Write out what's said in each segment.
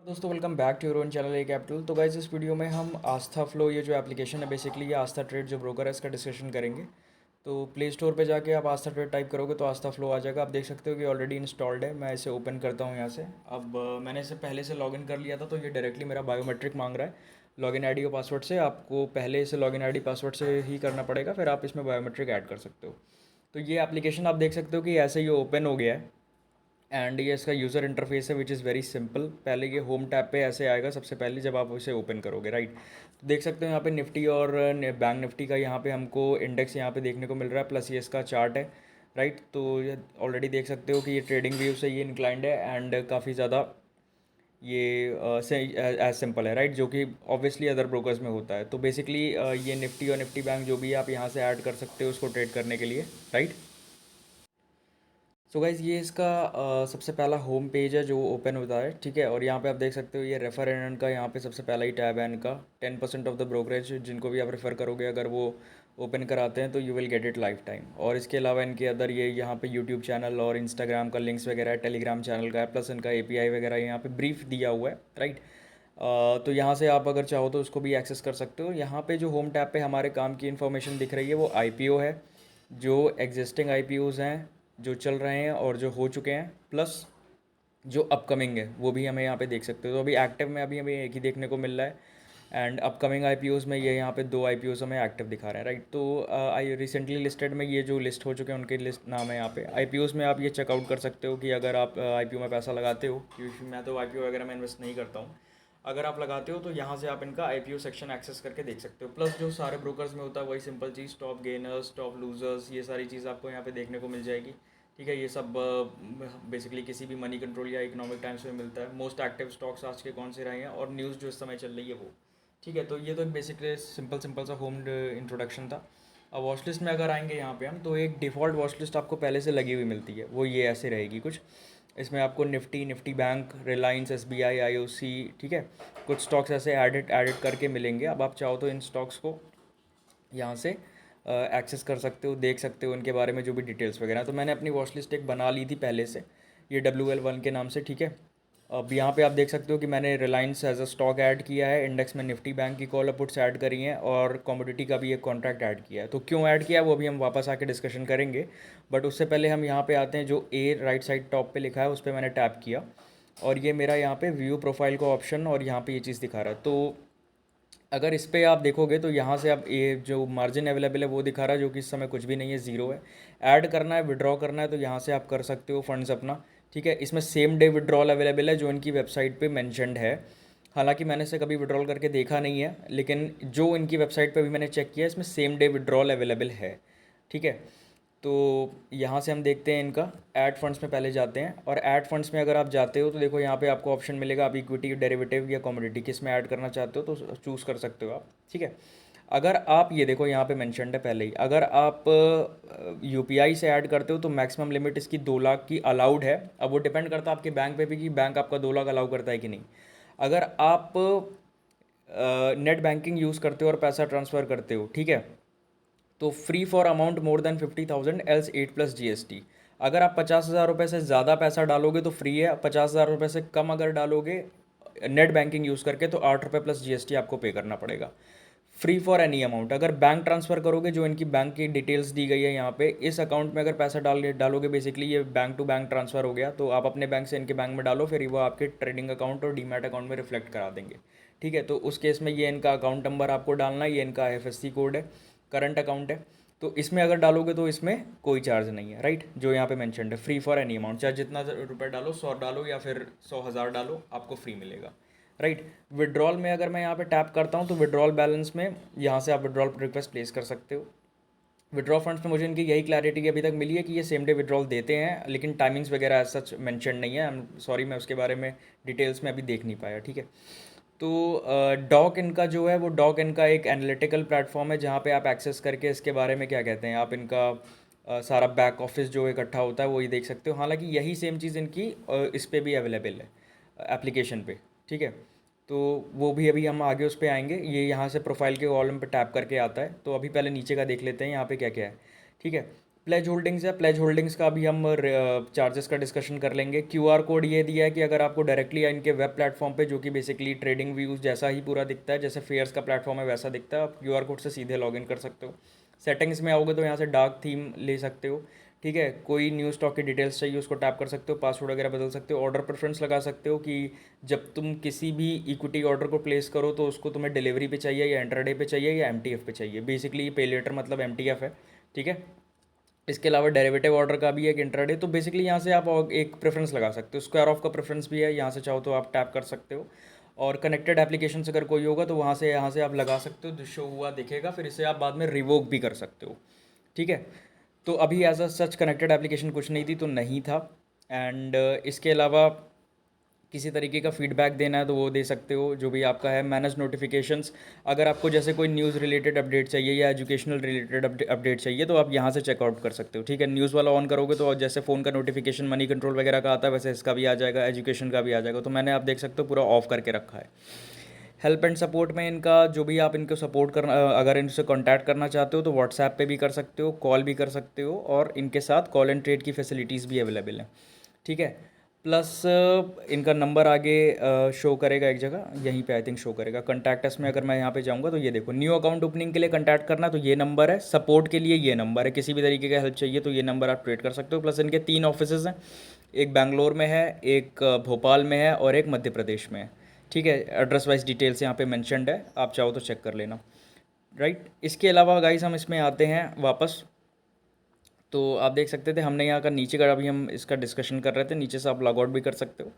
दोस्तों welcome back to your own channel A capital. तो guys इस वीडियो में हम आस्था फ्लो ये जो एप्लीकेशन है बेसिकली ये आस्था ट्रेड जो ब्रोकर है इसका डिस्कशन करेंगे। तो प्ले स्टोर पे जाके आप आस्था ट्रेड टाइप करोगे तो आस्था फ्लो आ जाएगा। आप देख सकते हो कि ऑलरेडी इंस्टॉल्ड है। मैं इसे ओपन करता हूँ यहाँ से। अब मैंने इसे पहले से लॉगिन कर लिया था तो ये डायरेक्टली मेरा बायोमेट्रिक मांग रहा है लॉगिन आईडी और पासवर्ड से। आपको पहले इसे लॉगिन आईडी पासवर्ड से ही करना पड़ेगा, फिर आप इसमें बायोमेट्रिक ऐड कर सकते हो। तो ये एप्लीकेशन आप देख सकते हो कि ऐसे ही ओपन हो गया है एंड ये इसका यूज़र इंटरफेस है विच इज़ वेरी सिंपल। पहले ये होम टैब पे ऐसे आएगा सबसे पहले जब आप इसे ओपन करोगे, राइट। तो देख सकते हो यहाँ पे निफ्टी और बैंक निफ्टी का यहाँ पे हमको इंडेक्स यहाँ पे देखने को मिल रहा है, प्लस ये इसका चार्ट है, राइट। तो ये ऑलरेडी देख सकते हो कि ये ट्रेडिंग व्यू से ये इंक्लाइंड है एंड काफ़ी ज़्यादा ये एज सिंपल है, राइट, जो कि ऑब्वियसली अदर ब्रोकर्स में होता है। तो बेसिकली ये निफ्टी और निफ्टी बैंक जो भी है आप यहाँ से ऐड कर सकते हो उसको ट्रेड करने के लिए, राइट। सो गाइज़ ये इसका सबसे पहला होम पेज है जो ओपन होता है, ठीक है। और यहाँ पे आप देख सकते हो ये रेफर एंड अर्न का यहाँ पे सबसे पहला ही टैब है इनका। 10% ऑफ द ब्रोकरेज जिनको भी आप रेफ़र करोगे अगर वो ओपन कराते हैं तो you will get it life time. और इसके अलावा इनके अदर ये यहाँ पे यूट्यूब चैनल और इंस्टाग्राम का लिंक्स वगैरह है, टेलीग्राम चैनल का है, प्लस इनका एपीआई वगैरह यहाँ पे ब्रीफ दिया हुआ है, राइट। तो यहाँ से आप अगर चाहो तो उसको भी एक्सेस कर सकते हो। यहाँ पे जो होम टैब पे हमारे काम की इन्फॉर्मेशन दिख रही है वो आईपीओ है, जो एग्जिस्टिंग आईपीओज़ हैं जो चल रहे हैं और जो हो चुके हैं, प्लस जो अपकमिंग है वो भी हमें यहाँ पे देख सकते हो। तो अभी एक्टिव में अभी हमें एक ही देखने को मिल रहा है एंड अपकमिंग आईपीओज़ में ये यहाँ पे 2 आईपीओज़ हमें एक्टिव दिखा रहे हैं, राइट। तो आई रिसेंटली लिस्टेड में ये जो लिस्ट हो चुके हैं उनके लिस्ट नाम है यहाँ पे। आईपीओज़ में आप ये चेकआउट कर सकते हो कि अगर आप आईपीओ में पैसा लगाते हो, क्योंकि मैं तो आईपीओ वगैरह में इन्वेस्ट नहीं करता हूँ। अगर आप लगाते हो तो यहाँ से आप इनका आईपीओ सेक्शन एक्सेस करके देख सकते हो। प्लस जो सारे ब्रोकर्स में होता है वही सिंपल चीज़, टॉप गेनर्स, टॉप लूजर्स, ये सारी चीज़ आपको यहाँ पे देखने को मिल जाएगी, ठीक है। ये सब बेसिकली किसी भी मनी कंट्रोल या इकोनॉमिक टाइम्स में मिलता है। मोस्ट एक्टिव स्टॉक्स आज के कौन से रहे हैं और न्यूज़ जो इस समय चल रही है वो, ठीक है। तो ये तो एक बेसिकली सिंपल सिंपल सा होम इंट्रोडक्शन था। अब वॉच लिस्ट में अगर आएंगे यहाँ पे हम तो एक डिफ़ॉल्ट वॉच लिस्ट आपको पहले से लगी हुई मिलती है, वो ये ऐसे रहेगी कुछ। इसमें आपको Nifty, Nifty bank, Reliance, SBI, IOC, ठीक है, कुछ स्टॉक्स ऐसे एडिट एडिट करके मिलेंगे। अब आप चाहो तो इन स्टॉक्स को यहाँ से एक्सेस कर सकते हो, देख सकते हो इनके बारे में जो भी डिटेल्स वगैरह। तो मैंने अपनी वॉच लिस्ट एक बना ली थी पहले से, ये WL1 के नाम से, ठीक है। अब यहाँ पे आप देख सकते हो कि मैंने Reliance as a stock add किया है, इंडेक्स में निफ्टी बैंक की कॉल पुट्स ऐड करी हैं और कमोडिटी का भी एक कॉन्ट्रैक्ट ऐड किया है। तो क्यों ऐड किया है वो भी हम वापस आके डिस्कशन करेंगे, बट उससे पहले हम यहाँ पे आते हैं। जो ए राइट साइड टॉप पे लिखा है उस पर मैंने टैप किया और ये मेरा यहाँ पे व्यू प्रोफाइल का ऑप्शन और यहाँ पे ये चीज़ दिखा रहा है। तो अगर इस पे आप देखोगे तो यहाँ से आप ये जो मार्जिन अवेलेबल है वो दिखा रहा है, जो कि इस समय कुछ भी नहीं है, ज़ीरो है। ऐड करना है, विड्रॉ करना है तो यहाँ से आप कर सकते हो फंड्स अपना, ठीक है। इसमें सेम डे विड्रॉल अवेलेबल है जो इनकी वेबसाइट पे मेंशन्ड है। हालांकि मैंने इसे कभी विड्रॉल करके देखा नहीं है, लेकिन जो इनकी वेबसाइट पे भी मैंने चेक किया इसमें सेम डे विड्रॉल अवेलेबल है, ठीक है। तो यहाँ से हम देखते हैं इनका ऐड फंड्स में पहले जाते हैं। और ऐड फंड्स में अगर आप जाते हो तो देखो यहाँ पे आपको ऑप्शन मिलेगा, आप इक्विटी, डेरिवेटिव या कमोडिटी किस में ऐड करना चाहते हो तो चूज़ कर सकते हो आप, ठीक है। अगर आप ये देखो यहाँ पे मेंशन्ड है पहले ही, अगर आप यूपीआई से ऐड करते हो तो मैक्सिमम लिमिट इसकी 2 लाख की अलाउड है। अब वो डिपेंड करता है आपके बैंक पे भी कि बैंक आपका 2 लाख अलाउ करता है कि नहीं। अगर आप नेट बैंकिंग यूज़ करते हो और पैसा ट्रांसफ़र करते हो, ठीक है, तो free for amount more than 50,000 else 8+GST। अगर आप 50,000 रुपये से ज़्यादा पैसा डालोगे तो फ्री है, 50,000 रुपये से कम अगर डालोगे नेट बैंकिंग यूज़ करके तो 8 रुपये प्लस जीएसटी आपको पे करना पड़ेगा। Free for any amount. अगर बैंक ट्रांसफ़र करोगे, जो इनकी बैंक की डिटेल्स दी गई है यहाँ पे, इस अकाउंट में अगर पैसा डालोगे बेसिकली ये बैंक टू बैंक ट्रांसफ़र हो गया, तो आप अपने बैंक से इनके बैंक में डालो, फिर वो आपके ट्रेडिंग अकाउंट और डीमैट अकाउंट में रिफ्लेक्ट करा देंगे, ठीक है। तो उस केस में ये इनका अकाउंट नंबर आपको डालना है, ये इनका IFSC कोड है, करंट अकाउंट है। तो इसमें अगर डालोगे तो इसमें कोई चार्ज नहीं है, राइट, जो यहाँ पे मेंशन्ड है, फ्री फॉर एनी अमाउंट, चाहे जितना रुपये डालो, 100 डालो या फिर 100,000 डालो, आपको फ्री मिलेगा, राइट। विड्रॉल में अगर मैं यहाँ पे टैप करता हूँ तो विड्रॉल बैलेंस में यहाँ से आप विड्रॉल रिक्वेस्ट प्लेस कर सकते हो। विड्रॉ फंड्स में मुझे इनकी यही क्लैरिटी अभी तक मिली है कि ये सेम डे विड्रॉल देते हैं, लेकिन टाइमिंग्स वगैरह एज सच मेंशन नहीं है। आई एम सॉरी, मैं उसके बारे में डिटेल्स में अभी देख नहीं पाया, ठीक है। तो डॉक इनका जो है वो डॉक इनका एक एनालिटिकल प्लेटफॉर्म है जहाँ पे आप एक्सेस करके इसके बारे में क्या कहते हैं आप इनका सारा बैक ऑफिस जो इकट्ठा होता है वही देख सकते हो। हालांकि यही सेम चीज़ इनकी इस पे भी अवेलेबल है एप्लीकेशन पे, ठीक है। तो वो भी अभी हम आगे उस पे आएंगे। ये यहाँ से प्रोफाइल के कॉलम पे टैप करके आता है, तो अभी पहले नीचे का देख लेते हैं यहाँ पे क्या क्या है, ठीक है। प्लेज होल्डिंग्स है, प्लेज होल्डिंग्स का भी हम चार्जेस का डिस्कशन कर लेंगे। क्यूआर कोड ये दिया है कि अगर आपको डायरेक्टली इनके वेब प्लेटफॉर्म पे, जो कि बेसिकली ट्रेडिंग व्यूज़ जैसा ही पूरा दिखता है, जैसे फेयर्स का प्लेटफॉर्म है वैसा दिखता है, आप क्यूआर कोड से सीधे लॉगिन कर सकते हो। सेटिंग्स में आओगे तो यहाँ से डार्क थीम ले सकते हो, ठीक है। कोई न्यू स्टॉक की डिटेल्स चाहिए उसको टैप कर सकते हो, पासवर्ड वगैरह बदल सकते हो, ऑर्डर प्रेफरेंस लगा सकते हो कि जब तुम किसी भी इक्विटी ऑर्डर को प्लेस करो तो उसको तुम्हें डिलीवरी पे चाहिए या इंट्राडे पे चाहिए या एमटीएफ पे चाहिए। बेसिकली पे लेटर मतलब एमटीएफ है, ठीक है। इसके अलावा डेरिवेटिव ऑर्डर का भी एक इंट्राडे, तो बेसिकली यहाँ से आप एक प्रेफरेंस लगा सकते हो। स्क्वायर ऑफ का प्रेफरेंस भी है, यहाँ से चाहो तो आप टैप कर सकते हो। और कनेक्टेड एप्लीकेशन अगर कोई होगा तो वहाँ से यहाँ से आप लगा सकते हो, शो हुआ दिखेगा, फिर इसे आप बाद में रिवोक भी कर सकते हो, ठीक है। तो अभी as a such connected application कुछ नहीं थी तो नहीं था। एंड इसके अलावा किसी तरीके का फीडबैक देना है तो वो दे सकते हो, जो भी आपका है। मैनेज नोटिफिकेशंस, अगर आपको जैसे कोई न्यूज़ रिलेटेड अपडेट चाहिए या एजुकेशनल रिलेटेड अपडेट चाहिए तो आप यहाँ से चेकआउट कर सकते हो, ठीक है। न्यूज़ वाला ऑन करोगे तो जैसे फ़ोन का नोटिफिकेशन मनी कंट्रोल वगैरह का आता है वैसे इसका भी आ जाएगा, एजुकेशन का भी आ जाएगा। तो मैंने आप देख सकते हो पूरा ऑफ करके रखा है। हेल्प एंड सपोर्ट में इनका जो भी आप इनको सपोर्ट करना, अगर इनसे कांटेक्ट करना चाहते हो तो व्हाट्सएप पे भी कर सकते हो, कॉल भी कर सकते हो, और इनके साथ कॉल एंड ट्रेड की फैसिलिटीज़ भी अवेलेबल हैं, ठीक है। प्लस इनका नंबर आगे शो करेगा एक जगह, यहीं पे आई थिंक शो करेगा कॉन्टैक्ट अस में। अगर मैं यहाँ पे जाऊँगा तो ये देखो, न्यू अकाउंट ओपनिंग के लिए कॉन्टैक्ट करना तो ये नंबर है, सपोर्ट के लिए ये नंबर है, किसी भी तरीके का हेल्प चाहिए तो ये नंबर आप ट्रेड कर सकते हो। प्लस इनके 3 ऑफिसेज हैं, एक बैंगलोर में है, एक भोपाल में है और एक मध्य प्रदेश में है, ठीक है। एड्रेस वाइज डिटेल्स यहाँ पे मेंशन्ड है, आप चाहो तो चेक कर लेना, राइट। इसके अलावा गाइस हम इसमें आते हैं वापस, तो आप देख सकते थे हमने यहाँ का नीचे का, अभी हम इसका डिस्कशन कर रहे थे, नीचे से आप लॉग आउट भी कर सकते हो।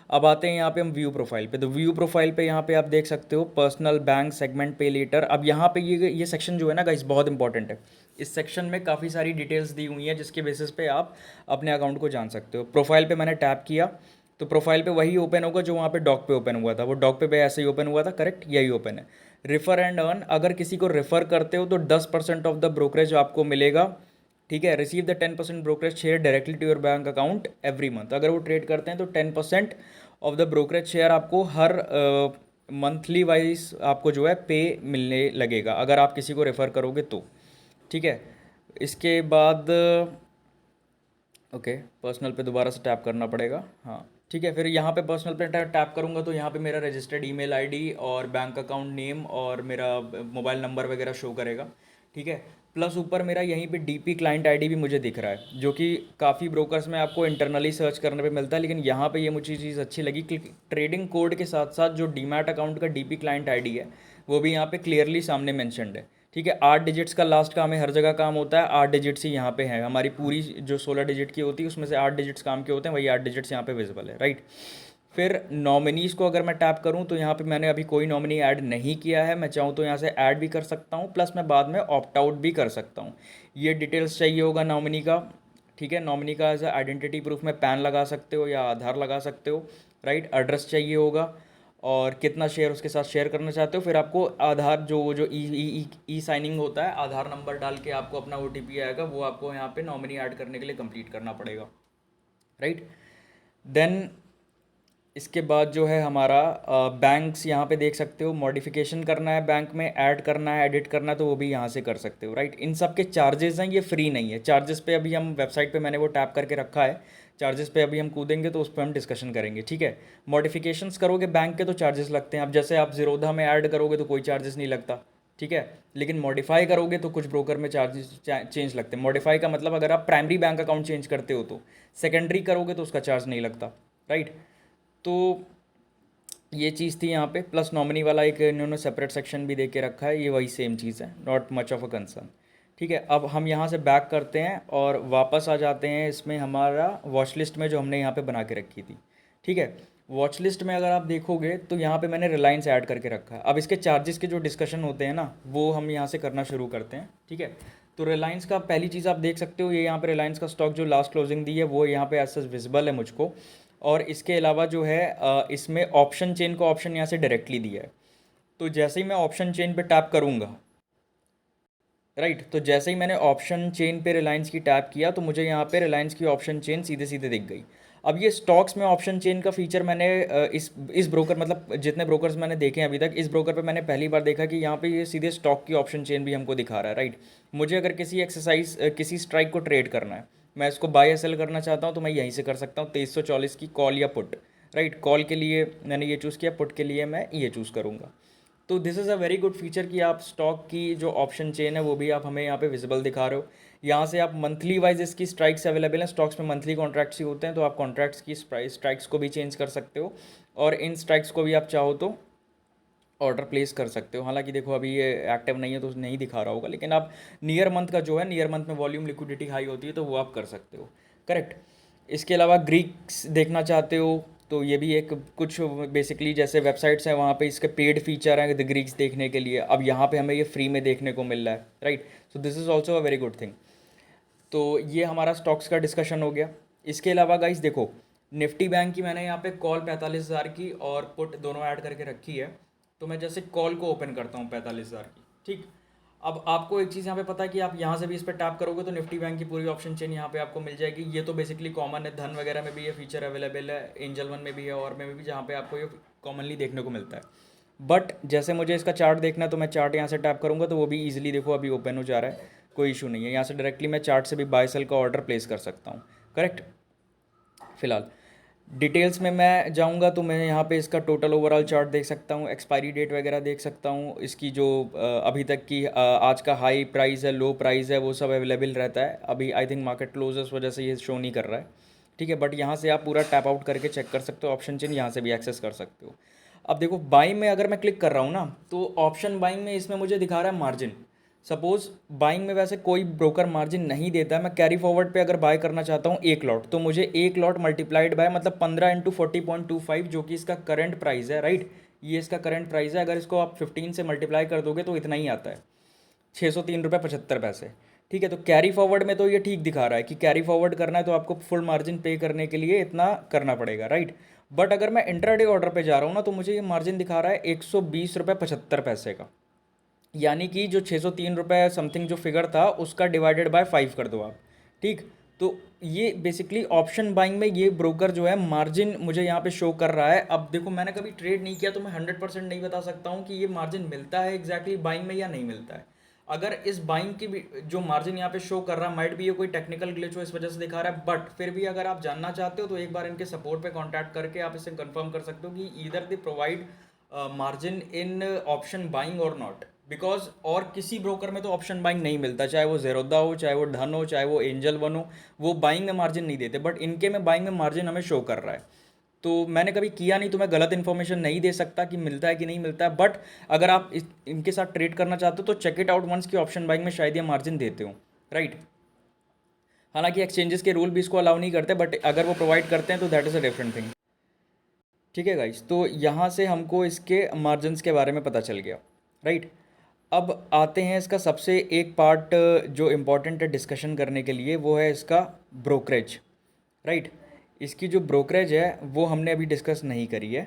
अब आते हैं यहाँ पे हम व्यू प्रोफाइल पे, तो व्यू प्रोफाइल पे यहाँ पे आप देख सकते हो पर्सनल, बैंक, सेगमेंट, पे लेटर। अब यहाँ पे ये सेक्शन जो है ना गाइस बहुत इंपॉर्टेंट है। इस सेक्शन में काफ़ी सारी डिटेल्स दी हुई हैं जिसके बेसिस पे आप अपने अकाउंट को जान सकते हो। प्रोफाइल पे मैंने टैप किया तो प्रोफाइल पे वही ओपन होगा जो वहाँ पे डॉक पे ओपन हुआ था, वो डॉक पे ऐसे ही ओपन हुआ था, करेक्ट, यही ओपन है। रेफर एंड अर्न, अगर किसी को रेफर करते हो तो 10% ऑफ द ब्रोकरेज आपको मिलेगा, ठीक है। Receive the 10% brokerage share directly to your bank account every month, अगर वो ट्रेड करते हैं तो 10% ऑफ द ब्रोकरेज शेयर आपको हर मंथली वाइज आपको जो है पे मिलने लगेगा अगर आप किसी को रेफ़र करोगे तो, ठीक है। इसके बाद ओके, पर्सनल पे दोबारा से टैप करना पड़ेगा, हाँ ठीक है। फिर यहाँ पे पर्सनल पे टैप करूँगा तो यहाँ पे मेरा रजिस्टर्ड ईमेल आईडी और बैंक अकाउंट नेम और मेरा मोबाइल नंबर वगैरह शो करेगा, ठीक है। प्लस ऊपर मेरा यहीं पे डीपी क्लाइंट आईडी भी मुझे दिख रहा है, जो कि काफ़ी ब्रोकर्स में आपको इंटरनली सर्च करने पे मिलता है, लेकिन यहाँ पे ये मुझे चीज़ अच्छी लगी कि ट्रेडिंग कोड के साथ साथ जो डीमैट अकाउंट का डीपी क्लाइंट आईडी है वो भी यहाँ पे क्लियरली सामने मैंशनड है, ठीक है। 8 डिजिट्स का लास्ट का हमें हर जगह काम होता है, 8 डिजिट्स ही यहाँ पे है। हमारी पूरी जो 16 डिजिट की होती है उसमें से 8 डिजिट्स काम के होते हैं, वही 8 डिजिट्स यहाँ पे विजिबल है, राइट। फिर नॉमिनीज़ को अगर मैं टैप करूँ तो यहाँ पे मैंने अभी कोई नॉमिनी ऐड नहीं किया है, मैं चाहूँ तो यहाँ से ऐड भी कर सकता हूँ, प्लस मैं बाद में ऑप्ट आउट भी कर सकता हूँ। ये डिटेल्स चाहिए होगा नॉमिनी का, ठीक है। नॉमिनी का एज आइडेंटिटी प्रूफ में पैन लगा सकते हो या आधार लगा सकते हो, राइट। एड्रेस चाहिए होगा और कितना शेयर उसके साथ शेयर करना चाहते हो। फिर आपको आधार जो ई साइनिंग होता है, आधार नंबर डाल के आपको अपना ओटीपी आएगा, वो आपको यहाँ पे नॉमिनी ऐड करने के लिए कंप्लीट करना पड़ेगा, राइट। देन इसके बाद जो है हमारा बैंक्स यहाँ पे देख सकते हो, मॉडिफिकेशन करना है बैंक में, ऐड करना है, एडिट करना है तो वो भी यहाँ से कर सकते हो, राइट। इन सब के चार्जेस हैं, ये फ्री नहीं है। चार्जेस पे अभी हम वेबसाइट पे मैंने वो टैप करके रखा है, चार्जेस पे अभी हम कूदेंगे तो उस पर हम डिस्कशन करेंगे, ठीक है। मॉडिफिकेशंस करोगे बैंक के तो चार्जेस लगते हैं। अब जैसे आप जीरोधा में ऐड करोगे तो कोई चार्जेस नहीं लगता, ठीक है। लेकिन मॉडिफाई करोगे तो कुछ ब्रोकर में चार्जेस चेंज लगते हैं। मॉडिफाई का मतलब अगर आप प्राइमरी बैंक अकाउंट चेंज करते हो तो, सेकेंडरी करोगे तो उसका चार्ज नहीं लगता, राइट। तो ये चीज़ थी यहाँ पे। प्लस नॉमिनी वाला एक इन्होंने सेपरेट सेक्शन भी दे के रखा है, ये वही सेम चीज़ है, not much of a concern, ठीक है। अब हम यहाँ से बैक करते हैं और वापस आ जाते हैं इसमें हमारा वॉच लिस्ट में जो हमने यहाँ पे बना के रखी थी, ठीक है। वॉच लिस्ट में अगर आप देखोगे तो यहाँ पे मैंने रिलायंस ऐड करके रखा है। अब इसके चार्जेस के जो डिस्कशन होते हैं ना वो हम यहाँ से करना शुरू करते हैं, ठीक है। तो रिलायंस का पहली चीज़ आप देख सकते हो, ये यहाँ पे रिलायंस का स्टॉक जो लास्ट क्लोजिंग दी है वो यहाँ पे एज सच विजिबल है मुझको। और इसके अलावा जो है इसमें ऑप्शन चेन का ऑप्शन यहाँ से डायरेक्टली दिया है। तो जैसे ही मैं ऑप्शन चेन पे टैप करूँगा, राइट, तो जैसे ही मैंने ऑप्शन चेन पे रिलायंस की टैप किया तो मुझे यहाँ पे रिलायंस की ऑप्शन चेन सीधे सीधे दिख गई। अब ये स्टॉक्स में ऑप्शन चेन का फीचर मैंने इस ब्रोकर, मतलब जितने ब्रोकर्स मैंने देखे हैं अभी तक, इस ब्रोकर पे मैंने पहली बार देखा कि यहाँ पे ये सीधे स्टॉक की ऑप्शन चेन भी हमको दिखा रहा है, राइट। मुझे अगर किसी स्ट्राइक को ट्रेड करना है, मैं इसको बाय या सेल करना चाहता हूँ, तो मैं यहीं से कर सकता हूँ 2340 की कॉल या पुट, राइट। कॉल के लिए मैंने ये चूज़ किया, पुट के लिए मैं ये चूज़ करूँगा। तो this is a very good feature कि आप स्टॉक की जो ऑप्शन चेन है वो भी आप हमें यहाँ पे विजिबल दिखा रहे हो। यहाँ से आप मंथली वाइज इसकी स्ट्राइक्स अवेलेबल हैं, स्टॉक्स में मंथली कॉन्ट्रैक्ट्स ही होते हैं, तो आप कॉन्ट्रैक्ट्स की स्ट्राइक्स को भी चेंज कर सकते हो, और इन स्ट्राइक्स को भी आप चाहो तो ऑर्डर प्लेस कर सकते हो। हालांकि देखो अभी ये एक्टिव नहीं है तो नहीं दिखा रहा होगा, लेकिन आप नियर मंथ का जो है, नियर मंथ में वॉल्यूम लिक्विडिटी हाई होती है तो वो आप कर सकते हो, करेक्ट। इसके अलावा ग्रीक्स देखना चाहते हो तो ये भी एक कुछ बेसिकली जैसे वेबसाइट्स हैं वहाँ पे इसके पेड फीचर हैं द ग्रीक्स देखने के लिए, अब यहाँ पे हमें ये फ्री में देखने को मिल रहा है, right. So this is also a very good thing. तो ये हमारा स्टॉक्स का डिस्कशन हो गया। इसके अलावा गाइस देखो, निफ्टी बैंक की मैंने यहाँ पे कॉल 45,000 की और पुट दोनों ऐड करके रखी है। तो मैं जैसे कॉल को ओपन करता हूँ 45,000 की, ठीक। अब आपको एक चीज़ यहाँ पे पता है कि आप यहाँ से भी इस पर टैप करोगे तो निफ्टी बैंक की पूरी ऑप्शन चेन यहाँ पे आपको मिल जाएगी। ये तो बेसिकली कॉमन है, धन वगैरह में भी ये फीचर अवेलेबल है, एंजल वन में भी है और में भी, जहाँ पे आपको ये कॉमनली देखने को मिलता है। बट जैसे मुझे इसका चार्ट देखना है तो मैं चार्ट यहाँ से टैप करूँगा तो वो भी ईजिली देखो अभी ओपन हो जा रहा है, कोई इशू नहीं है। यहाँ से डायरेक्टली मैं चार्ट से भी बाय सेल का ऑर्डर प्लेस कर सकता हूँ, करेक्ट। फिलहाल डिटेल्स में मैं जाऊंगा तो मैं यहाँ पे इसका टोटल ओवरऑल चार्ट देख सकता हूँ, एक्सपायरी डेट वगैरह देख सकता हूँ, इसकी जो अभी तक की आज का हाई प्राइस है, लो प्राइस है, वो सब अवेलेबल रहता है। अभी आई थिंक मार्केट क्लोज इस वजह से ये शो नहीं कर रहा है, ठीक है। बट यहाँ से आप पूरा टैप आउट करके चेक कर सकते हो, ऑप्शन चेन यहाँ से भी एक्सेस कर सकते हो। अब देखो बाइंग में अगर मैं क्लिक कर रहा हूँ ना, तो ऑप्शन बाइंग में इसमें मुझे दिखा रहा है मार्जिन। सपोज बाइंग में वैसे कोई ब्रोकर मार्जिन नहीं देता है, मैं कैरी फॉरवर्ड पे अगर बाय करना चाहता हूँ एक लॉट, तो मुझे एक लॉट मल्टीप्लाइड बाय मतलब 15 × 40.25 जो कि इसका करंट प्राइस है, राइट। ये इसका करंट प्राइस है, अगर इसको आप 15 से मल्टीप्लाई कर दोगे तो इतना ही आता है, 603 रुपये 75 पैसे, ठीक है। तो कैरी फॉरवर्ड में तो ये ठीक दिखा रहा है कि कैरी फॉरवर्ड करना है तो आपको फुल मार्जिन पे करने के लिए इतना करना पड़ेगा, राइट। बट अगर मैं इंट्राडे ऑर्डर पे जा रहा हूँ ना, तो मुझे ये मार्जिन दिखा रहा है 120 रुपये 75 पैसे का, यानी कि जो 603 रुपये समथिंग जो फिगर था उसका डिवाइडेड बाय 5 कर दो आप, ठीक। तो ये बेसिकली ऑप्शन बाइंग में ये ब्रोकर जो है मार्जिन मुझे यहाँ पे शो कर रहा है। अब देखो मैंने कभी ट्रेड नहीं किया तो मैं 100% नहीं बता सकता हूँ कि ये मार्जिन मिलता है एग्जैक्टली बाइंग में या नहीं मिलता है। अगर इस बाइंग की भी जो मार्जिन यहाँ पे शो कर रहा है, माइट भी ये कोई टेक्निकल ग्लिच हो इस वजह से दिखा रहा है, बट फिर भी अगर आप जानना चाहते हो तो एक बार इनके सपोर्ट पे कांटेक्ट करके आप इसे कंफर्म कर सकते हो कि either they provide margin in option buying और नॉट, बिकॉज और किसी ब्रोकर में तो ऑप्शन बाइंग नहीं मिलता, चाहे वो जेरोदा हो, चाहे वो धन हो, चाहे वो एंजल वन हो, वो बाइंग में मार्जिन नहीं देते, बट इनके में बाइंग में मार्जिन हमें शो कर रहा है। तो मैंने कभी किया नहीं तो मैं गलत इन्फॉर्मेशन नहीं दे सकता कि मिलता है कि नहीं मिलता है, बट अगर आप इनके साथ ट्रेड करना चाहते हो तो चेक इट आउट वंस की ऑप्शन बाइंग में शायद ये मार्जिन देते हो, राइट। हालांकि एक्सचेंजेस के रूल भी इसको अलाउ नहीं करते, बट अगर वो प्रोवाइड करते हैं तो that is a different thing, ठीक है गाइस। तो यहाँ से हमको इसके मार्जिन्स के बारे में पता चल गया, राइट। अब आते हैं इसका सबसे एक पार्ट जो इम्पोर्टेंट है डिस्कशन करने के लिए, वो है इसका ब्रोकरेज, राइट। इसकी जो ब्रोकरेज है वो हमने अभी डिस्कस नहीं करी है,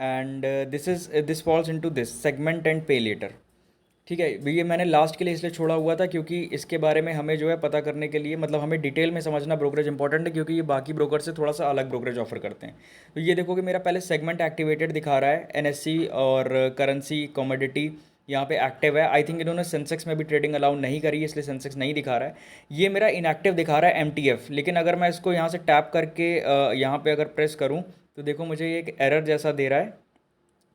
and this falls into this segment and पे लेटर, ठीक है। ये मैंने लास्ट के लिए इसलिए छोड़ा हुआ था क्योंकि इसके बारे में हमें जो है पता करने के लिए, मतलब हमें डिटेल में समझना ब्रोकरेज इंपॉर्टेंट है, क्योंकि ये बाकी ब्रोकर से थोड़ा सा अलग ब्रोकरेज ऑफर करते हैं। तो ये देखो कि मेरा पहले सेगमेंट एक्टिवेटेड दिखा रहा है, एनएससी और करेंसी कमोडिटी यहाँ पे एक्टिव है। आई थिंक इन्होंने सेंसेक्स में भी ट्रेडिंग अलाउ नहीं करी है, इसलिए सेंसेक्स नहीं दिखा रहा है। ये मेरा इनएक्टिव दिखा रहा है एमटीएफ, लेकिन अगर मैं इसको यहाँ से टैप करके यहाँ पे अगर प्रेस करूँ तो देखो मुझे ये एक एरर जैसा दे रहा है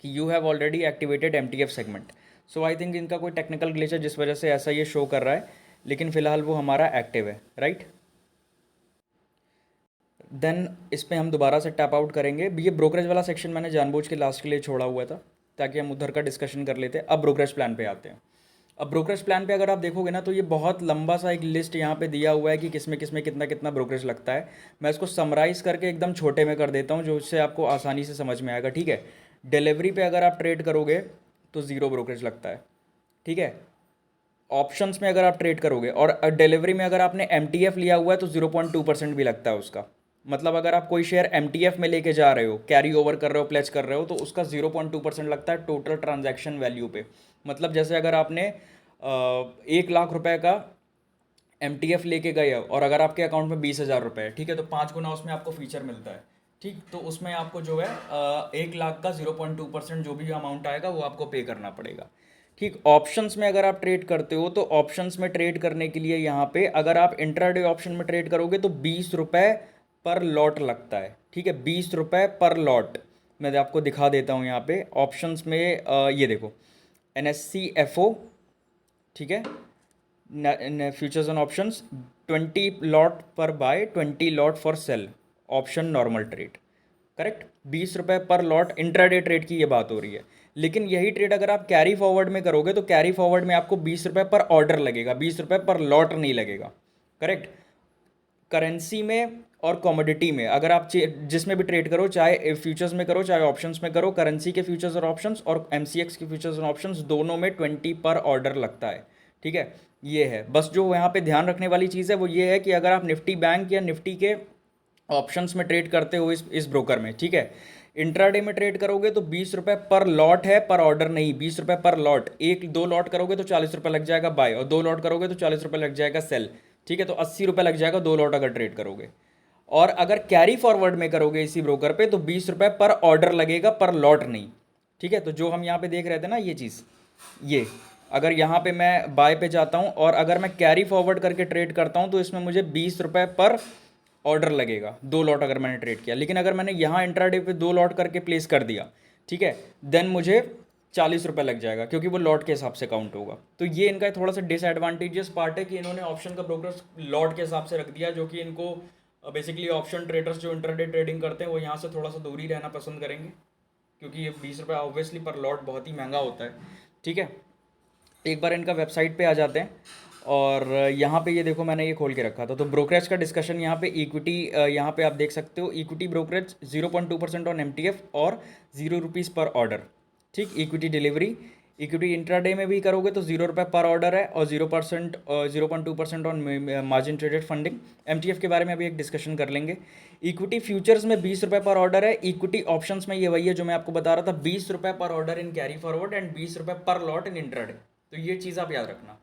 कि you have already activated MTF segment. So I think इनका कोई टेक्निकल ग्लिच है जिस वजह से ऐसा ये शो कर रहा है, लेकिन फिलहाल वो हमारा एक्टिव है, राइट। देन इस पर हम दोबारा से टैप आउट करेंगे। ये ब्रोकरेज वाला सेक्शन मैंने जानबूझ के लास्ट के लिए छोड़ा हुआ था ताकि हम उधर का डिस्कशन कर लेते। अब ब्रोकरेज प्लान पे आते हैं। अब ब्रोकरेज प्लान पे अगर आप देखोगे ना तो ये बहुत लंबा सा एक लिस्ट यहाँ पे दिया हुआ है कि किस में कितना कितना ब्रोकरेज लगता है। मैं इसको समराइज़ करके एकदम छोटे में कर देता हूँ जो इससे आपको आसानी से समझ में आएगा, ठीक है। डिलीवरी पे अगर आप ट्रेड करोगे तो ज़ीरो ब्रोकरेज लगता है, ठीक है। ऑप्शंस में अगर आप ट्रेड करोगे और डिलीवरी में अगर आपने एमटीएफ लिया हुआ है तो 0.2% भी लगता है उसका। मतलब अगर आप कोई शेयर एमटीएफ में लेके जा रहे हो, कैरी ओवर कर रहे हो, प्लेज कर रहे हो, तो उसका 0.2% लगता है टोटल ट्रांजैक्शन वैल्यू पे। मतलब जैसे अगर आपने 1 लाख रुपए का MTF लेके गए और अगर आपके अकाउंट में 20,000 रुपये है, ठीक है, तो 5 गुना उसमें आपको फीचर मिलता है। ठीक, तो उसमें आपको जो है 1 लाख का 0.2% जो भी अमाउंट आएगा वो आपको पे करना पड़ेगा। ठीक, ऑप्शंस में अगर आप ट्रेड करते हो तो ऑप्शंस में ट्रेड करने के लिए यहाँ पे अगर आप इंट्राडे ऑप्शन में ट्रेड करोगे तो 20 रुपये पर लॉट लगता है। ठीक है, 20 रुपये पर लॉट। मैं आपको दिखा देता हूँ यहाँ पे ऑप्शंस में ये देखो, NSE FO, ठीक है, फ्यूचर्स एंड ऑप्शंस, 20 लॉट पर buy, 20 lot for sell, option normal trade, correct. 20 रुपये पर लॉट इंट्राडे ट्रेड की ये बात हो रही है। लेकिन यही ट्रेड अगर आप कैरी फॉरवर्ड में करोगे तो कैरी फॉरवर्ड में आपको 20 रुपये पर ऑर्डर लगेगा, 20 रुपये पर लॉट नहीं लगेगा, करेक्ट। करेंसी में और कमोडिटी में अगर आप जिसमें भी ट्रेड करो, चाहे फ्यूचर्स में करो चाहे ऑप्शंस में करो, करेंसी के फ्यूचर्स और ऑप्शंस और MCX के फ्यूचर्स और ऑप्शंस दोनों में 20 पर ऑर्डर लगता है। ठीक है, ये है बस जो यहाँ पे ध्यान रखने वाली चीज़ है वो ये है कि अगर आप निफ्टी बैंक या निफ्टी के ऑप्शंस में ट्रेड करते हो इस ब्रोकर में, ठीक है, इंट्राडे में ट्रेड करोगे तो 20 रुपये पर लॉट है, पर ऑर्डर नहीं। 20 रुपये पर लॉट, 1-2 लॉट करोगे तो 40 रुपये लग जाएगा बाय, और 2 लॉट करोगे तो 40 रुपये लग जाएगा सेल। ठीक है, तो 80 रुपये लग जाएगा 2 लॉट अगर ट्रेड करोगे। और अगर कैरी फॉरवर्ड में करोगे इसी ब्रोकर पे तो 20 रुपये पर ऑर्डर लगेगा, पर लॉट नहीं। ठीक है, तो जो हम यहाँ पे देख रहे थे ना ये चीज़, ये अगर यहाँ पे मैं बाय पे जाता हूँ और अगर मैं कैरी फॉरवर्ड करके ट्रेड करता हूँ तो इसमें मुझे 20 रुपये पर ऑर्डर लगेगा, 2 लॉट अगर मैंने ट्रेड किया। लेकिन अगर मैंने यहाँ इंट्राडे पे 2 लॉट करके प्लेस कर दिया, ठीक है, देन मुझे 40 रुपये लग जाएगा क्योंकि वो लॉट के हिसाब से काउंट होगा। तो ये इनका थोड़ा सा डिसएडवांटेजियस पार्ट है कि इन्होंने ऑप्शन का ब्रोकर लॉट के हिसाब से रख दिया, जो कि इनको बेसिकली ऑप्शन ट्रेडर्स जो इंट्राडे ट्रेडिंग करते हैं वो यहाँ से थोड़ा सा दूर ही रहना पसंद करेंगे, क्योंकि ये 20 रुपये ऑब्वियसली पर लॉट बहुत ही महंगा होता है। ठीक है, एक बार इनका वेबसाइट पे आ जाते हैं और यहाँ पे ये देखो मैंने ये खोल के रखा था, तो ब्रोकरेज का डिस्कशन यहाँ पे इक्विटी, यहाँ पे आप देख सकते हो इक्विटी ब्रोकरेज 0.2% ऑन MTF और 0 रुपीज़ पर ऑर्डर। ठीक, इक्विटी डिलीवरी, इक्विटी इंट्राडे में भी करोगे तो 0 रुपये पर ऑर्डर है और 0.2% on margin traded funding. MTF के बारे में अभी एक डिस्कशन कर लेंगे। इक्विटी फ्यूचर्स में 20 रुपये पर ऑर्डर है, इक्विटी ऑप्शंस में ये वही है जो मैं आपको बता रहा था, 20 रुपये पर order in carry forward and 20 रुपये पर लॉट इन इंट्राडे। तो ये चीज़ आप याद रखना।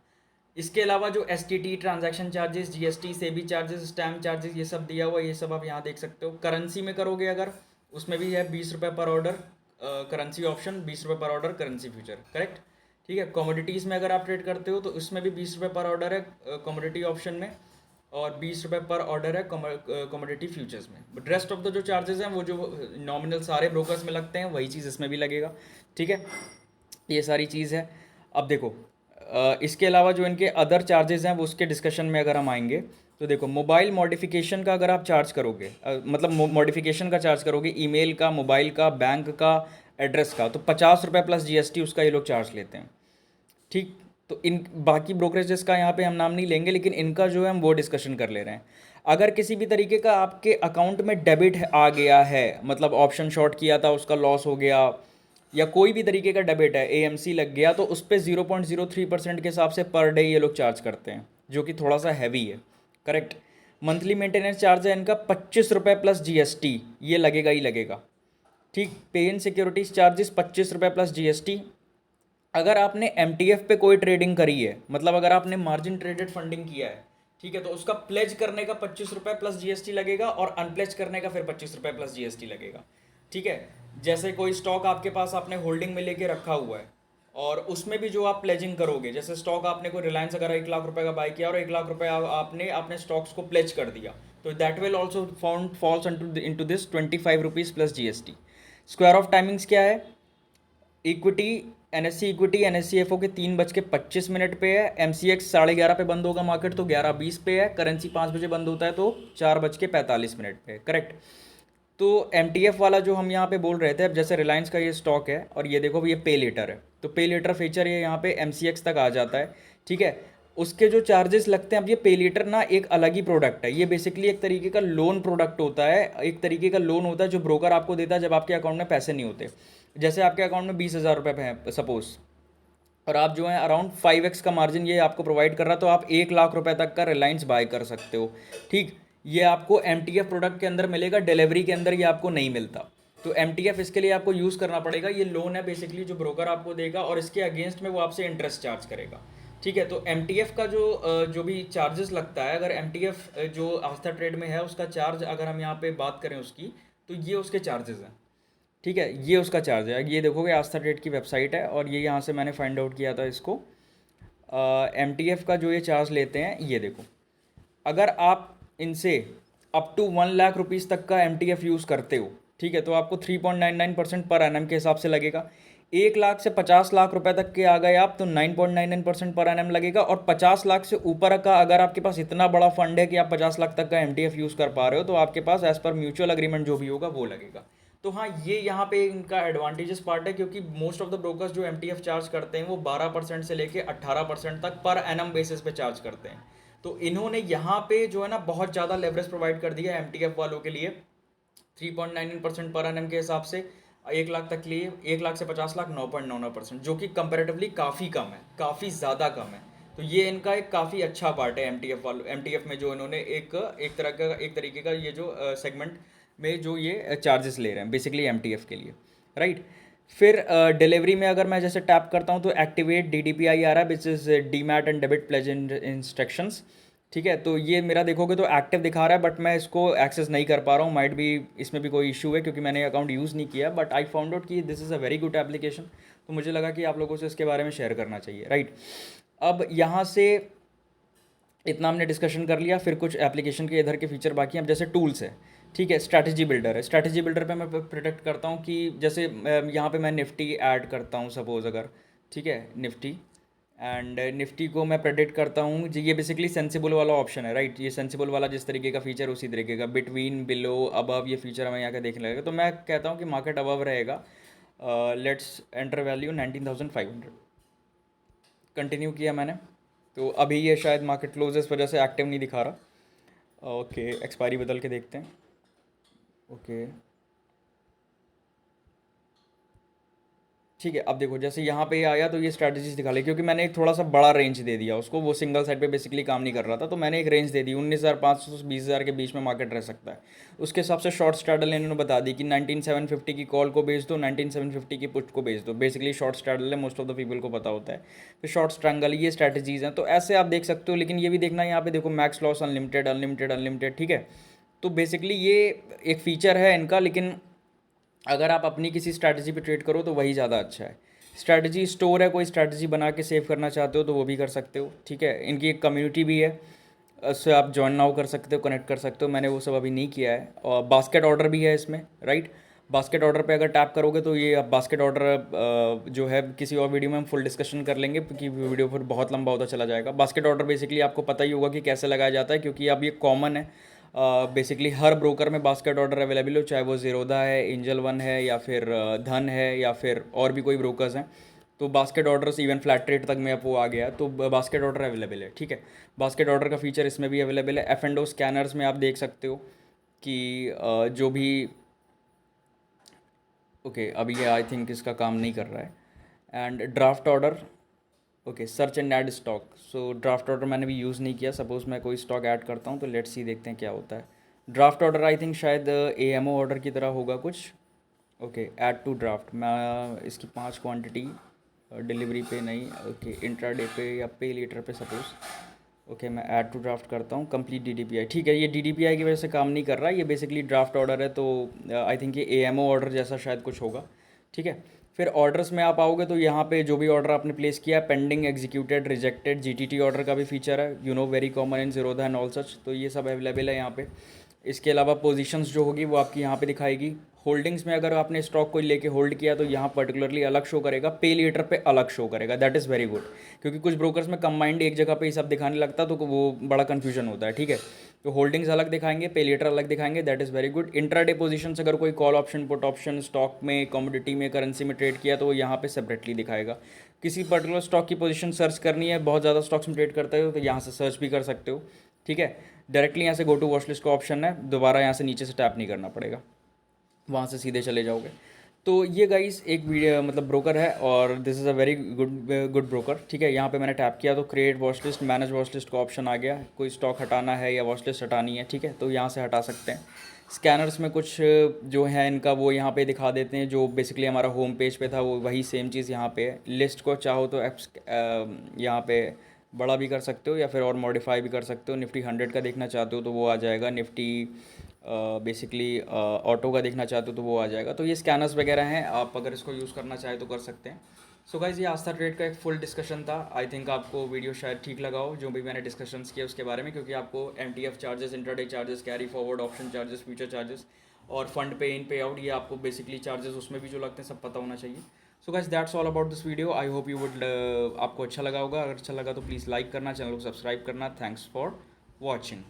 इसके अलावा जो STT, transaction charges, GST, SEBI charges, stamp charges, ये सब दिया हुआ, ये सब आप यहाँ देख सकते हो। करेंसी में करोगे अगर, उसमें भी है 20 रुपये पर ऑर्डर करेंसी ऑप्शन, 20 रुपये पर ऑर्डर करेंसी फ्यूचर, करेक्ट। ठीक है, कमोडिटीज़ में अगर आप ट्रेड करते हो तो उसमें भी 20 रुपये पर ऑर्डर है कमोडिटी ऑप्शन में, और 20 रुपये पर ऑर्डर है कमोडिटी फ्यूचर्स में। बट रेस्ट ऑफ द जो चार्जेस हैं वो जो नॉमिनल सारे ब्रोकर्स में लगते हैं वही चीज़ इसमें भी लगेगा। ठीक है, ये सारी चीज़ है। अब देखो इसके अलावा जो इनके अदर चार्जेस हैं वो उसके डिस्कशन में अगर हम आएंगे तो देखो, मोबाइल मॉडिफिकेशन का अगर आप चार्ज करोगे, मतलब मॉडिफिकेशन का चार्ज करोगे, ईमेल का, मोबाइल का, बैंक का, एड्रेस का, तो 50 रुपये प्लस GST उसका ये लोग चार्ज लेते हैं। ठीक, तो इन बाकी ब्रोकरेजेस का यहाँ पे हम नाम नहीं लेंगे, लेकिन इनका जो है हम वो डिस्कशन कर ले रहे हैं। अगर किसी भी तरीके का आपके अकाउंट में डेबिट आ गया है, मतलब ऑप्शन शॉर्ट किया था उसका लॉस हो गया, या कोई भी तरीके का डेबिट है, AMC लग गया, तो उस पर 0.03% के हिसाब से पर डे ये लोग चार्ज करते हैं, जो कि थोड़ा सा हैवी है, करेक्ट। मंथली मेंटेनेंस चार्ज है इनका 25 रुपये प्लस GST, ये लगेगा ही लगेगा। ठीक, पे इन सिक्योरिटीज चार्जेस 25 रुपये प्लस GST। अगर आपने MTF पे कोई ट्रेडिंग करी है, मतलब अगर आपने मार्जिन ट्रेडेड फंडिंग किया है, ठीक है, तो उसका प्लेज करने का 25 रुपये प्लस GST लगेगा, और अनप्लेज करने का फिर 25 रुपये प्लस GST लगेगा। ठीक है, जैसे कोई स्टॉक आपके पास आपने होल्डिंग में लेके रखा हुआ है और उसमें भी जो आप प्लेजिंग करोगे, जैसे स्टॉक आपने कोई रिलायंस अगर 1 लाख रुपए का बाय किया और 1 लाख रुपए आपने अपने स्टॉक्स को प्लेज कर दिया, तो that will also falls into this 25 rupees plus GST। Square off timings क्या है? Equity, NSE equity NSE FO के 3:25 पे है, MCX 11:30 पे बंद होगा मार्केट तो 11:20 पे है, करेंसी 5 बजे बंद होता है तो 4:45 पे है, करेक्ट। तो MTF वाला जो हम यहाँ पे बोल रहे थे, अब जैसे रिलायंस का ये स्टॉक है और ये देखो ये पे लेटर है, तो पे लेटर फीचर ये यहाँ पे MCX तक आ जाता है। ठीक है, उसके जो चार्जेस लगते हैं, अब ये पे लेटर ना एक अलग ही प्रोडक्ट है, ये बेसिकली एक तरीके का लोन प्रोडक्ट होता है, एक तरीके का लोन होता है जो ब्रोकर आपको देता है जब आपके अकाउंट में पैसे नहीं होते। जैसे आपके अकाउंट में 20,000 रुपये हैं सपोज, और आप जो है अराउंड 5x का मार्जिन ये आपको प्रोवाइड कर रहा है, तो आप 1 लाख रुपए तक का रिलायंस बाय कर सकते हो। ठीक, ये आपको MTF प्रोडक्ट के अंदर मिलेगा, डिलीवरी के अंदर ये आपको नहीं मिलता। तो MTF इसके लिए आपको यूज़ करना पड़ेगा, ये लोन है बेसिकली जो ब्रोकर आपको देगा और इसके अगेंस्ट में वो आपसे इंटरेस्ट चार्ज करेगा। ठीक है। तो एम का जो भी चार्जेस लगता है, अगर एम जो आस्था ट्रेड में है उसका चार्ज अगर हम यहाँ पे बात करें उसकी, तो ये उसके चार्जेस हैं। ठीक है, ये उसका चार्ज है। ये देखोगे आस्था ट्रेड की वेबसाइट है और ये यहाँ से मैंने फाइंड आउट किया था इसको। एम का जो ये चार्ज लेते हैं ये देखो, अगर आप इनसे अप टू 1 लाख रुपीज़ तक का एम यूज़ करते हो, ठीक है, तो आपको 3.99% पर एनम के हिसाब से लगेगा। 1 लाख से 50 लाख रुपए तक के आ गए आप तो 9.99% पर एनम लगेगा। और 50 लाख से ऊपर का अगर आपके पास इतना बड़ा फंड है कि आप 50 लाख तक का एम यूज़ कर पा रहे हो, तो आपके पास एज पर म्यूचुअल अग्रीमेंट जो भी होगा वो लगेगा। तो हाँ, ये यहाँ पे इनका एडवांटेजेस पार्ट है, क्योंकि मोस्ट ऑफ द ब्रोकर्स जो एम चार्ज करते हैं वो 12% से लेके 18% तक पर एनम बेसिस पे चार्ज करते हैं। तो इन्होंने यहाँ पे जो है ना बहुत ज़्यादा लेवरेज प्रोवाइड कर दिया एम वालों के लिए। 3.99% पर एनम के हिसाब से 1 लाख तक के लिए, 1 लाख से 50 लाख 9.99%, जो कि कंपेरेटिवली काफ़ी कम है, काफ़ी ज़्यादा कम है। तो ये इनका एक काफ़ी अच्छा पार्ट है एम में जो इन्होंने एक तरीके का ये जो सेगमेंट में जो ये चार्जेस ले रहे हैं बेसिकली एम के लिए, राइट। फिर डिलीवरी में अगर मैं जैसे टैप करता हूँ तो एक्टिवेट DDPI आ रहा है, which is demat and debit pledge instructions. ठीक है, तो ये मेरा देखोगे तो एक्टिव दिखा रहा है, बट मैं इसको एक्सेस नहीं कर पा रहा हूँ। माइट भी इसमें भी कोई इशू है क्योंकि मैंने अकाउंट यूज़ नहीं किया, बट आई फाउंड आउट कि this is a very good application. तो मुझे लगा कि आप लोगों से इसके बारे में शेयर करना चाहिए, राइट। अब यहाँ से इतना हमने डिस्कशन कर लिया, फिर कुछ एप्लीकेशन के इधर के फीचर बाकी हैं। अब जैसे टूल्स है, ठीक है, स्ट्रैटेजी बिल्डर है। स्ट्रैटेजी बिल्डर पे मैं प्रोटेक्ट करता हूँ कि जैसे यहाँ पे मैं निफ्टी ऐड करता हूँ सपोज अगर, ठीक है, निफ्टी एंड निफ्टी को मैं प्रेडिक्ट करता हूँ जी। ये बेसिकली सेंसिबल वाला ऑप्शन है, राइट। ये सेंसिबल वाला जिस तरीके का फीचर उसी तरीके का, बिटवीन, बिलो, अबव, ये फीचर हमें यहाँ का देखने लगेगा। तो मैं कहता हूँ कि मार्केट अबव रहेगा। लेट्स एंटर वैल्यू 19,500, कंटिन्यू किया मैंने। तो अभी ये शायद मार्केट क्लोज इस वजह से एक्टिव नहीं दिखा रहा। ओके, एक्सपायरी बदल के देखते हैं। ओके, ठीक है। अब देखो जैसे यहाँ पे आया तो ये स्ट्रैटेजीज दिखा ली, क्योंकि मैंने एक थोड़ा सा बड़ा रेंज दे दिया उसको, वो सिंगल साइड पे बेसिकली काम नहीं कर रहा था, तो मैंने एक रेंज दे दी 19,500 से 20,000 के बीच में मार्केट रह सकता है। उसके हिसाब से शॉर्ट स्ट्रैडल इन्होंने बता दी कि 19,750 की कॉल को बेच दो, 19,750 की पुट को बेच दो। बेसिकली शॉर्ट स्ट्रैडल है, मोस्ट ऑफ द पीपल को पता होता है। फिर शॉर्ट स्ट्रैंगल, ये स्ट्रैटेजीज हैं। तो ऐसे आप देख सकते हो, लेकिन ये भी देखना यहाँ पे देखो max loss unlimited unlimited unlimited, ठीक है। तो बेसिकली ये एक फीचर है इनका, लेकिन अगर आप अपनी किसी स्ट्रैटेजी पे ट्रेड करो तो वही ज़्यादा अच्छा है। स्ट्रैटेजी स्टोर है, कोई स्ट्रैटेजी बना के सेव करना चाहते हो तो वो भी कर सकते हो, ठीक है। इनकी एक कम्युनिटी भी है, उससे आप ज्वाइन नाउ कर सकते हो, कनेक्ट कर सकते हो। मैंने वो सब अभी नहीं किया है। और बास्केट ऑर्डर भी है इसमें, राइट। बास्केट ऑर्डर पे अगर टैप करोगे तो ये बास्केट ऑर्डर जो है किसी और वीडियो में हम फुल डिस्कशन कर लेंगे, क्योंकि वीडियो फिर बहुत लंबा होता चला जाएगा। बास्केट ऑर्डर बेसिकली आपको पता ही होगा कि कैसे लगाया जाता है, क्योंकि अब ये कॉमन है। बेसिकली हर ब्रोकर में बास्केट ऑर्डर अवेलेबल हो, चाहे वो ज़ीरोधा है, एंजल वन है, या फिर धन है, या फिर और भी कोई ब्रोकर्स हैं। तो basket orders even flat rate तक में अब वो आ गया, तो बास्केट ऑर्डर अवेलेबल है, ठीक है। बास्केट ऑर्डर का फीचर इसमें भी अवेलेबल है। F&O स्कैनर्स में आप देख सकते हो कि जो भी, ओके, अभी ये आई थिंक इसका काम नहीं कर रहा है। And draft order, okay, search and add stock. So draft order मैंने भी यूज़ नहीं किया। सपोज मैं कोई स्टॉक ऐड करता हूँ तो लेट्स सी, देखते हैं क्या होता है। ड्राफ्ट ऑर्डर आई थिंक शायद AMO ऑर्डर की तरह होगा कुछ। ओके, ऐड टू ड्राफ्ट, मैं इसकी 5 क्वांटिटी डिलीवरी पे नहीं, ओके, इंट्राडे पे या पे लेटर पे सपोज। ओके, मैं ऐड टू ड्राफ्ट करता हूँ, कंप्लीट DDPI, ठीक है। ये DDPI की वजह से काम नहीं कर रहा है, ये बेसिकली ड्राफ्ट ऑर्डर है। तो आई थिंक ये AMO ऑर्डर जैसा शायद कुछ होगा, ठीक है। फिर ऑर्डर्स में आप आओगे तो यहाँ पे जो भी ऑर्डर आपने प्लेस किया, pending, executed, rejected, GTT order का भी फीचर है, very common in Zerodha and all such. तो ये सब अवेलेबल है यहाँ पे। इसके अलावा पोजीशंस जो होगी वो आपकी यहाँ पे दिखाएगी। होल्डिंग्स में अगर आपने स्टॉक कोई लेके होल्ड किया तो यहाँ पर्टिकुलरली अलग शो करेगा, पे लीटर पे अलग शो करेगा। दैट इज़ वेरी गुड, क्योंकि कुछ ब्रोकर्स में कंबाइंड एक जगह पे ये सब दिखाने लगता तो वो बड़ा कन्फ्यूजन होता है, ठीक है। तो होल्डिंग्स अलग दिखाएंगे, पे लीटर अलग दिखाएंगे, that is very good. Intraday positions अगर कोई call option, put option, stock में, कमोडिटी में, करेंसी में ट्रेड किया तो वो यहाँ पे सेपरेटली दिखाएगा। किसी पर्टिकुलर स्टॉक की पोजीशन सर्च करनी है, बहुत ज़्यादा स्टॉक्स में ट्रेड करते हो तो यहाँ से सर्च भी कर सकते हो, ठीक है। डायरेक्टली यहाँ से गो टू वॉच लिस्ट का ऑप्शन है, दोबारा यहाँ से नीचे से टैप नहीं करना पड़ेगा, वहाँ से सीधे चले जाओगे। तो ये गाइस एक वीडियो मतलब ब्रोकर है, और this is a very good broker, ठीक है। यहाँ पे मैंने टैप किया तो create watch list, manage watch list का ऑप्शन आ गया। कोई स्टॉक हटाना है या वॉच लिस्ट हटानी है, ठीक है, तो यहाँ से हटा सकते हैं। स्कैनर्स में कुछ जो है इनका वो यहाँ पे दिखा देते हैं, जो बेसिकली हमारा होम पेज पे था वो वही सेम चीज़ यहाँ पे है। लिस्ट को चाहो तो एप्स यहाँ पे बड़ा भी कर सकते हो या फिर और मॉडिफाई भी कर सकते हो। निफ्टी 100 का देखना चाहते हो तो वो आ जाएगा, निफ्टी बेसिकली ऑटो का देखना चाहते हो तो वो आ जाएगा। तो ये स्कैनर्स वगैरह हैं, आप अगर इसको यूज़ करना चाहें तो कर सकते हैं। सो गाइज, ये आस्था ट्रेड का एक फुल डिस्कशन था। आई थिंक आपको वीडियो शायद ठीक लगा हो, जो भी मैंने डिस्कशंस किए उसके बारे में, क्योंकि आपको MTF charges, intraday charges, carry forward option charges, future charges और फंड पे इन पे आउट, ये आपको बेसिकली चार्जेस उसमें भी जो लगते हैं सब पता होना चाहिए। So guys, that's all about this video. I hope you would आपको अच्छा लगा होगा। अगर अच्छा लगा तो प्लीज़ लाइक करना, चैनल को सब्सक्राइब करना। Thanks for watching.